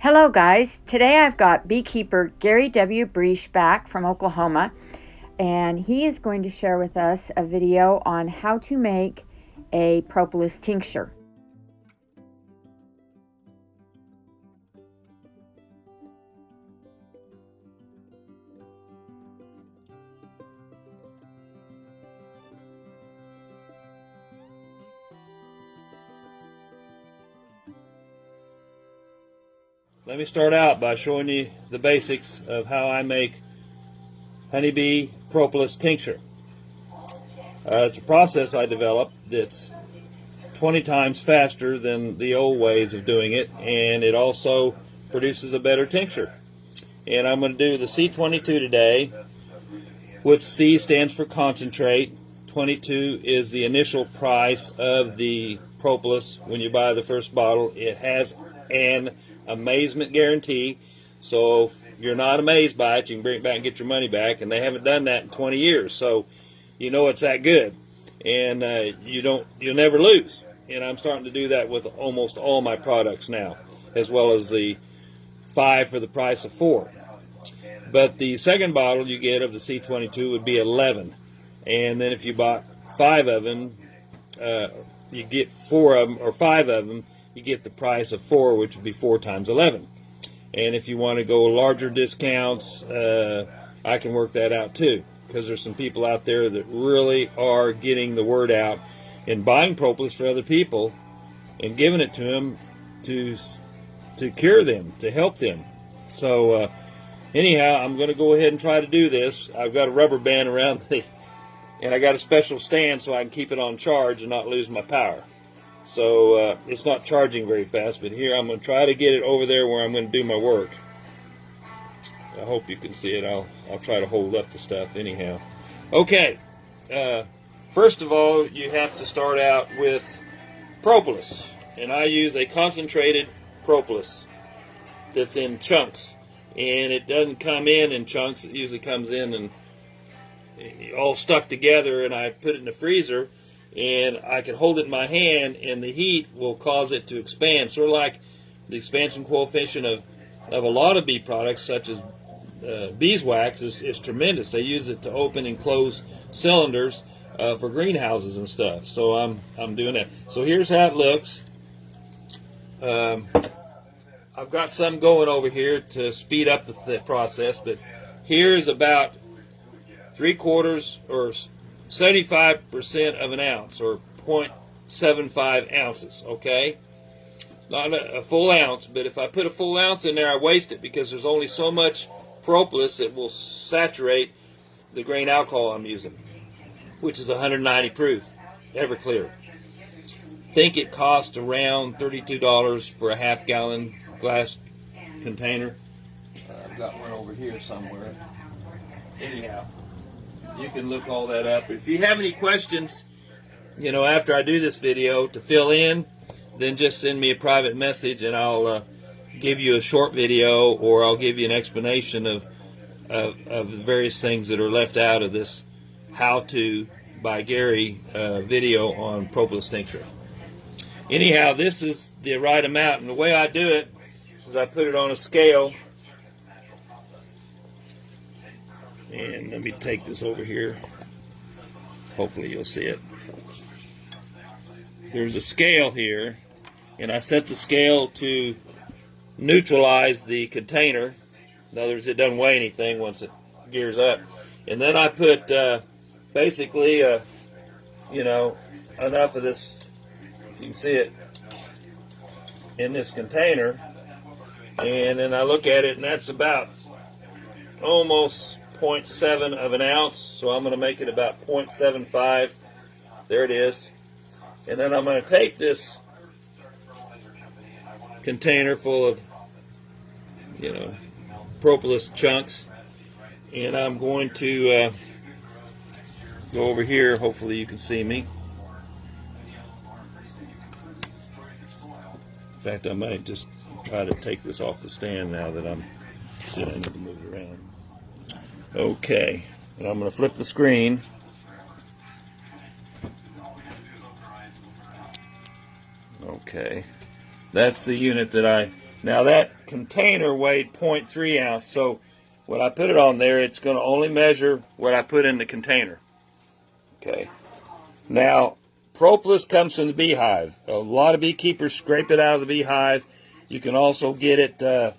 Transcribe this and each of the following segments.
Hello guys, today I've got beekeeper Gary W. Breish back from Oklahoma, and he is going to share with us a video on how to make a propolis tincture. Let me start out by showing you the basics of how I make honeybee propolis tincture. It's a process I developed that's 20 times faster than the old ways of doing it, and it also produces a better tincture. And I'm going to do the C22 today, which C stands for concentrate. 22 is the initial price of the propolis when you buy the first bottle. It has an amazement guarantee, so if you're not amazed by it, you can bring it back and get your money back, and they haven't done that in 20 years, so you know it's that good, and you'll never lose. And I'm starting to do that with almost all my products now, as well as the 5 for the price of 4. But the second bottle you get of the C22 would be 11, and then if you bought 5 of them, you get 4 of them, or 5 of them, you get the price of 4, which would be 4 times 11. And if you want to go larger discounts, I can work that out too, because there's some people out there that really are getting the word out and buying propolis for other people and giving it to them to cure them, to help them. So anyhow, I'm going to go ahead and try to do this. I've got a rubber band around and I got a special stand so I can keep it on charge and not lose my power. So it's not charging very fast, but here I'm going to try to get it over there where I'm going to do my work. I hope you can see it. I'll try to hold up the stuff anyhow. Okay, first of all, you have to start out with propolis, and I use a concentrated propolis that's in chunks, and it doesn't come in chunks. It usually comes in and all stuck together, and I put it in the freezer. And I can hold it in my hand, and the heat will cause it to expand. Sort of like the expansion coefficient of a lot of bee products, such as beeswax, is tremendous. They use it to open and close cylinders for greenhouses and stuff. So I'm doing that. So here's how it looks. I've got some going over here to speed up the process, but here's about 3/4 or 75% of an ounce, or 0.75 ounces, okay? It's not a full ounce, but if I put a full ounce in there, I waste it because there's only so much propolis that will saturate the grain alcohol I'm using, which is 190 proof, Everclear. I think it cost around $32 for a half-gallon glass container. I've got one over here somewhere. Anyhow, you can look all that up. If you have any questions, after I do this video to fill in, then just send me a private message and I'll give you a short video, or I'll give you an explanation of the various things that are left out of this how-to by Gary video on propolis tincture. Anyhow, this is the right amount, and the way I do it is I put it on a scale. And let me take this over here. Hopefully you'll see it. There's a scale here, and I set the scale to neutralize the container. In other words, it doesn't weigh anything once it gears up. And then I put basically, enough of this, if you can see it, in this container. And then I look at it, and that's about almost 0.7 of an ounce, so I'm going to make it about 0.75. There it is. And then I'm going to take this container full of, propolis chunks, and I'm going to go over here. Hopefully you can see me. In fact, I might just try to take this off the stand now that I'm sitting. I need to move it around. Okay, and I'm going to flip the screen. Okay, that's the unit that I Now that container weighed 0.3 ounce, so when I put it on there, it's going to only measure what I put in the container. Okay. Now, propolis comes from the beehive. A lot of beekeepers scrape it out of the beehive. You can also get it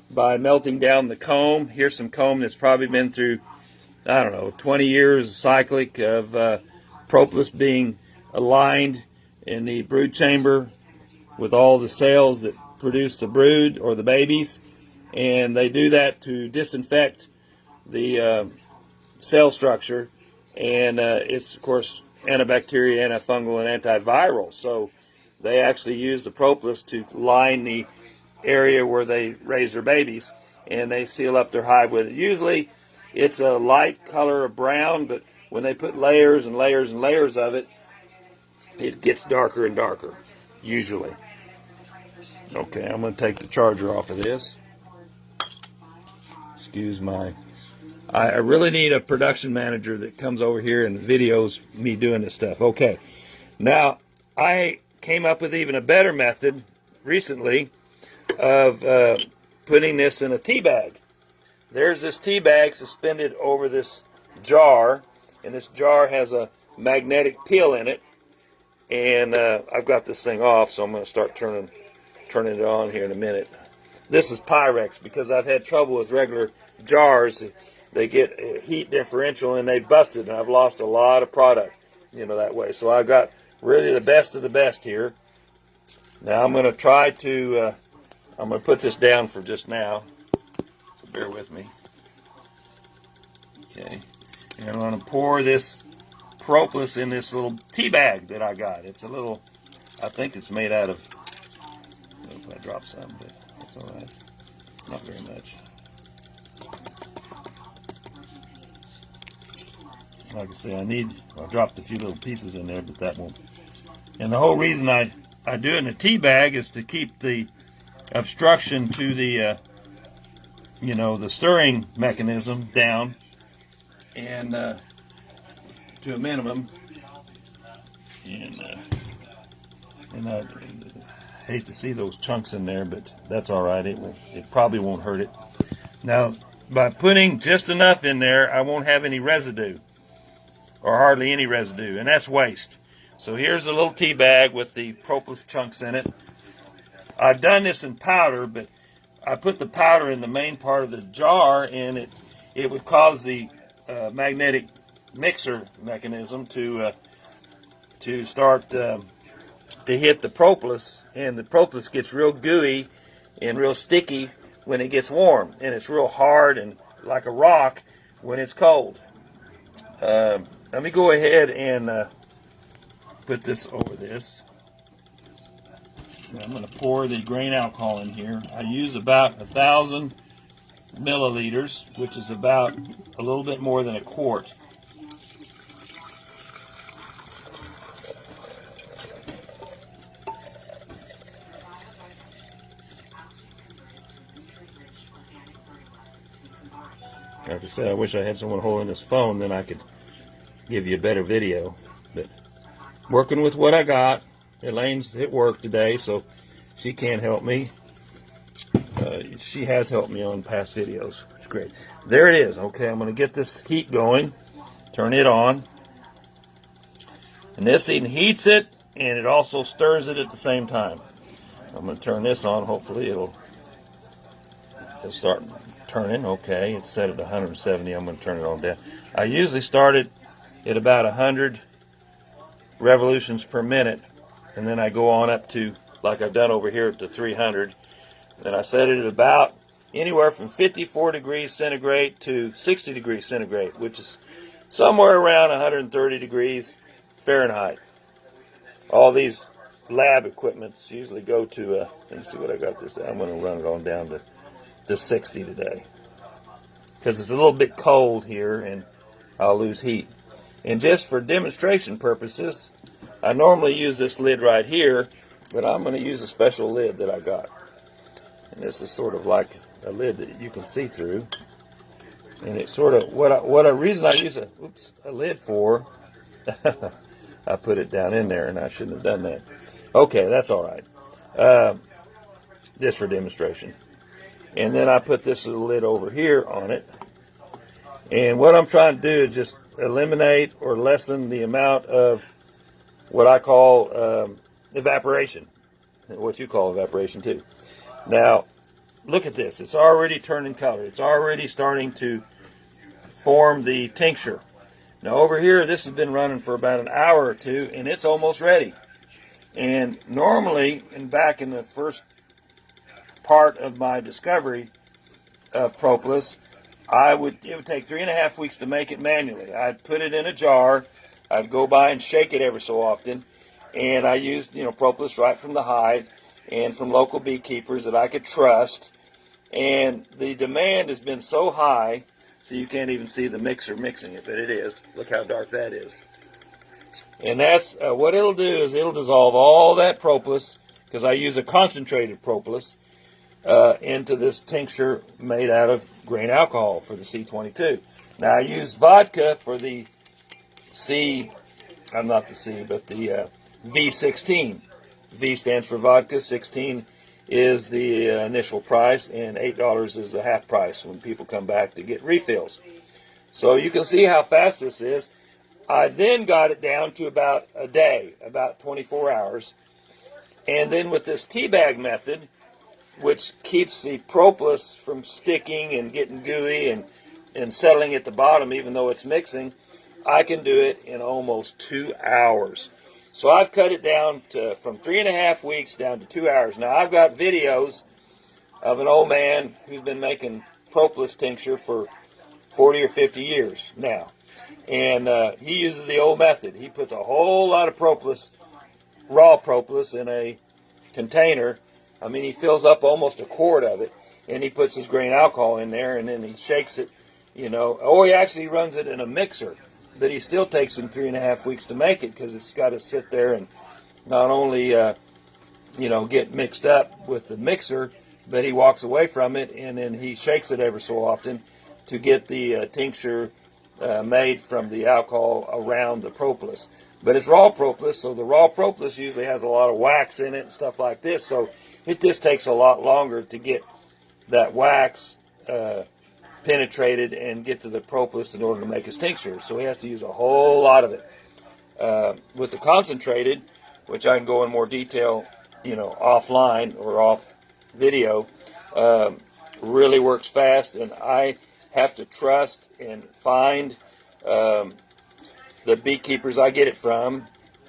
by melting down the comb. Here's some comb that's probably been through, I don't know, 20 years cyclic of propolis being aligned in the brood chamber with all the cells that produce the brood or the babies. And they do that to disinfect the cell structure. And it's, of course, antibacterial, antifungal, and antiviral. So they actually use the propolis to line the area where they raise their babies, and they seal up their hive with it. Usually it's a light color of brown, but when they put layers and layers and layers of it, it gets darker and darker, usually. Okay, I'm going to take the charger off of this. Excuse my... I really need a production manager that comes over here and videos me doing this stuff. Okay, now I came up with even a better method recently of putting this in a tea bag. There's this tea bag suspended over this jar, and this jar has a magnetic peel in it. And I've got this thing off, so I'm going to start turning it on here in a minute. This is Pyrex because I've had trouble with regular jars. They get a heat differential and they busted, and I've lost a lot of product, that way. So I've got really the best of the best here. Now I'm going to try to, I'm going to put this down for just now, so bear with me. Okay, and I'm going to pour this propolis in this little tea bag that I got. It's a little, I think it's made out of, I dropped some, but that's all right, not very much. Like I say, I dropped a few little pieces in there, but that won't. And the whole reason I do it in a tea bag is to keep the obstruction to the, the stirring mechanism down and to a minimum. And I hate to see those chunks in there, but that's all right. It probably won't hurt it. Now, by putting just enough in there, I won't have any residue. Or hardly any residue, and that's waste. So here's a little tea bag with the propolis chunks in it. I've done this in powder, but I put the powder in the main part of the jar, and it would cause the magnetic mixer mechanism to start to hit the propolis, and the propolis gets real gooey and real sticky when it gets warm, and it's real hard and like a rock when it's cold. Let me go ahead and put this over this. I'm going to pour the grain alcohol in here. I use about 1,000 milliliters, which is about a little bit more than a quart. Like I said, I wish I had someone holding this phone, then I could give you a better video. But working with what I got. Elaine's at work today, so she can't help me. She has helped me on past videos, which is great. There it is. Okay, I'm going to get this heat going. Turn it on. And this thing heats it, and it also stirs it at the same time. I'm going to turn this on. Hopefully it'll start turning. Okay, it's set at 170. I'm going to turn it on down. I usually start it at about 100 revolutions per minute, and then I go on up to, like I've done over here, to 300. Then I set it at about anywhere from 54 degrees centigrade to 60 degrees centigrade, which is somewhere around 130 degrees Fahrenheit. All these lab equipments usually go to, let me see what I got this at. I'm going to run it on down to 60 today, because it's a little bit cold here and I'll lose heat. And just for demonstration purposes, I normally use this lid right here, but I'm going to use a special lid that I got. And this is sort of like a lid that you can see through. And it's sort of reason I use a lid for. I put it down in there, and I shouldn't have done that. Okay, that's all right. just for demonstration. And then I put this little lid over here on it. And what I'm trying to do is just eliminate or lessen the amount of what I call evaporation, what you call evaporation too. Now, look at this. It's already turning color. It's already starting to form the tincture. Now over here, this has been running for about an hour or two, and it's almost ready. And normally, and back in the first part of my discovery of propolis, it would take 3.5 weeks to make it manually. I'd put it in a jar. I'd go by and shake it every so often, and I used propolis right from the hive and from local beekeepers that I could trust. And the demand has been so high, so you can't even see the mixer mixing it, but it is. Look how dark that is. And that's what it'll do is it'll dissolve all that propolis, because I use a concentrated propolis, into this tincture made out of grain alcohol for the C22. Now I use vodka for the V16. V stands for vodka, 16 is the initial price, and $8 is the half price when people come back to get refills. So you can see how fast this is. I then got it down to about a day, about 24 hours. And then with this tea bag method, which keeps the propolis from sticking and getting gooey and settling at the bottom even though it's mixing, I can do it in almost 2 hours. So I've cut it down from 3.5 weeks down to 2 hours. Now I've got videos of an old man who's been making propolis tincture for 40 or 50 years now. And he uses the old method. He puts a whole lot of propolis, raw propolis, in a container. I mean, he fills up almost a quart of it, and he puts his grain alcohol in there, and then he shakes it, or he actually runs it in a mixer. But he still takes him 3.5 weeks to make it, because it's got to sit there and not only, get mixed up with the mixer, but he walks away from it, and then he shakes it every so often to get the tincture made from the alcohol around the propolis. But it's raw propolis, so the raw propolis usually has a lot of wax in it and stuff like this, so it just takes a lot longer to get that wax penetrated and get to the propolis in order to make his tincture. So he has to use a whole lot of it. With the concentrated, which I can go in more detail, offline or off video, really works fast, and I have to trust and find the beekeepers I get it from,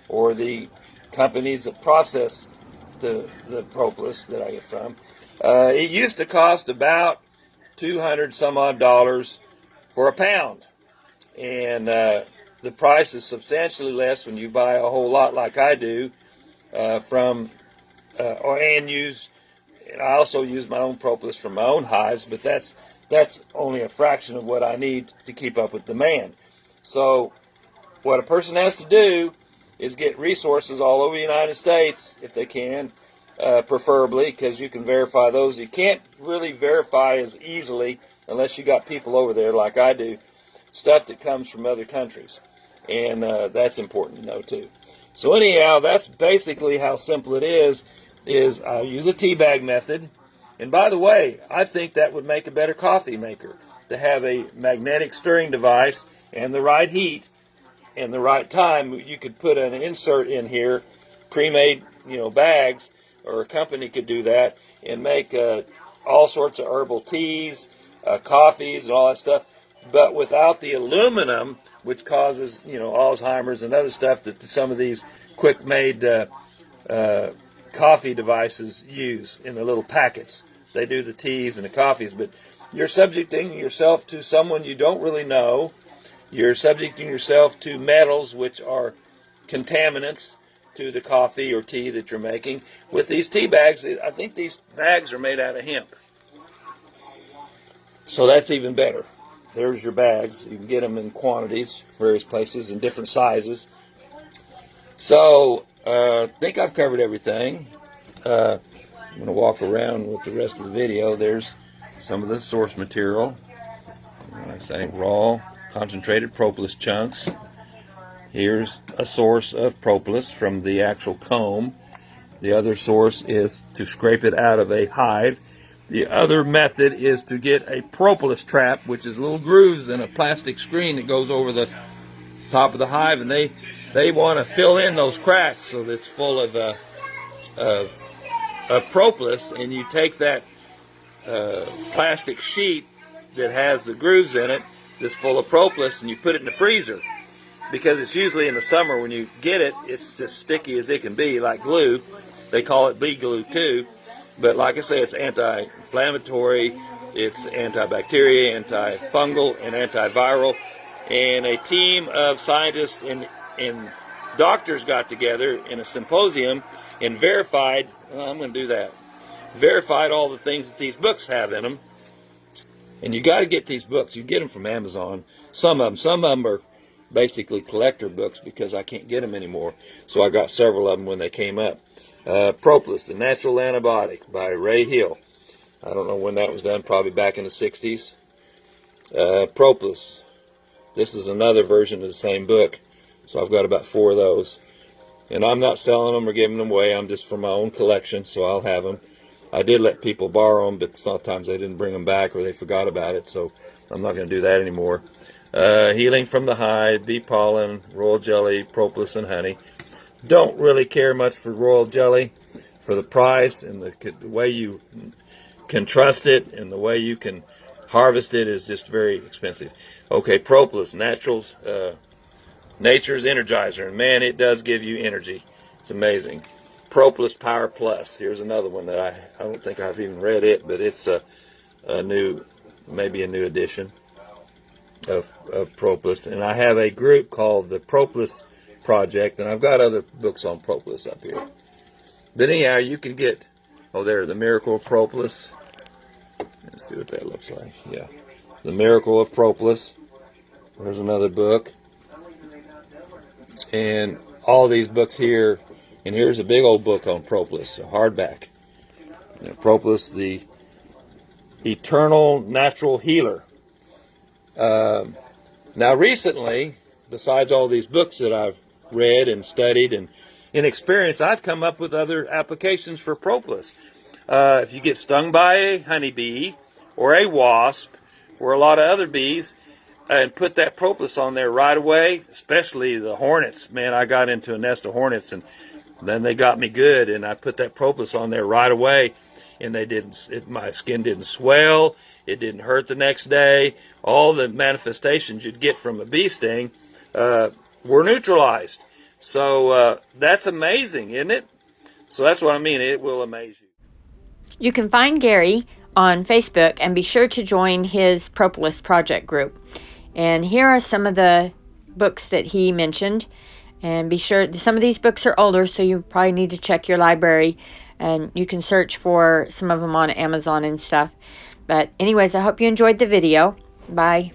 or the companies that process the propolis that I get from. It used to cost about $200 some odd for a pound, and the price is substantially less when you buy a whole lot like I do and I also use my own propolis from my own hives, but that's only a fraction of what I need to keep up with demand. So what a person has to do is get resources all over the United States, if they can, preferably, because you can verify those. You can't really verify as easily unless you got people over there like I do, stuff that comes from other countries. And that's important to know too. So anyhow, that's basically how simple it is I use a tea bag method. And by the way, I think that would make a better coffee maker, to have a magnetic stirring device and the right heat and the right time. You could put an insert in here, pre-made, bags, or a company could do that and make all sorts of herbal teas, coffees, and all that stuff, but without the aluminum, which causes, Alzheimer's and other stuff that some of these quick-made coffee devices use in the little packets. They do the teas and the coffees, but you're subjecting yourself to someone you don't really know. You're subjecting yourself to metals, which are contaminants to the coffee or tea that you're making. With these tea bags, I think these bags are made out of hemp. So that's even better. There's your bags. You can get them in quantities, various places, in different sizes. So I think I've covered everything. I'm going to walk around with the rest of the video. There's some of the source material. I say raw, concentrated propolis chunks. Here's a source of propolis from the actual comb. The other source is to scrape it out of a hive. The other method is to get a Propolis Trap, which is little grooves in a plastic screen that goes over the top of the hive, and they want to fill in those cracks so that it's full of propolis. And you take that plastic sheet that has the grooves in it, that's full of propolis, and you put it in the freezer, because it's usually in the summer when you get it, it's as sticky as it can be, like glue. They call it bee glue too. But like I say, it's anti-inflammatory, it's antibacterial, antifungal, and antiviral. And a team of scientists and doctors got together in a symposium and verified, well, I'm going to do that, verified all the things that these books have in them. And you got to get these books. You get them from Amazon. Some of them are basically collector books because I can't get them anymore. So I got several of them when they came up. Propolis, the Natural Antibiotic by Ray Hill. I don't know when that was done, probably back in the 60s. Propolis. This is another version of the same book. So I've got about 4 of those. And I'm not selling them or giving them away. I'm just for my own collection, so I'll have them. I did let people borrow them, but sometimes they didn't bring them back or they forgot about it, so I'm not going to do that anymore. Healing from the hive, bee pollen, royal jelly, propolis, and honey. Don't really care much for royal jelly, for the price and the way you can trust it and the way you can harvest it is just very expensive. Okay, propolis, nature's energizer, and man, it does give you energy. It's amazing. Propolis Power Plus. Here's another one that I don't think I've even read it, but it's maybe a new edition of propolis. And I have a group called the Propolis Project, and I've got other books on propolis up here. But anyhow, you can get, oh, there, The Miracle of Propolis. Let's see what that looks like. Yeah, The Miracle of Propolis. There's another book. And all these books here, and here's a big old book on propolis, a hardback. Propolis, the Eternal Natural Healer. Now recently, besides all these books that I've read and studied and in experience, I've come up with other applications for propolis. If you get stung by a honeybee or a wasp or a lot of other bees, and put that propolis on there right away, especially the hornets. Man, I got into a nest of hornets, and then they got me good, and I put that propolis on there right away, and my skin didn't swell, it didn't hurt the next day. All the manifestations you'd get from a bee sting were neutralized. So that's amazing, isn't it? So that's what I mean, it will amaze you. You can find Gary on Facebook and be sure to join his Propolis Project group. And here are some of the books that he mentioned. And be sure, some of these books are older, so you probably need to check your library. And you can search for some of them on Amazon and stuff. But anyways, I hope you enjoyed the video. Bye.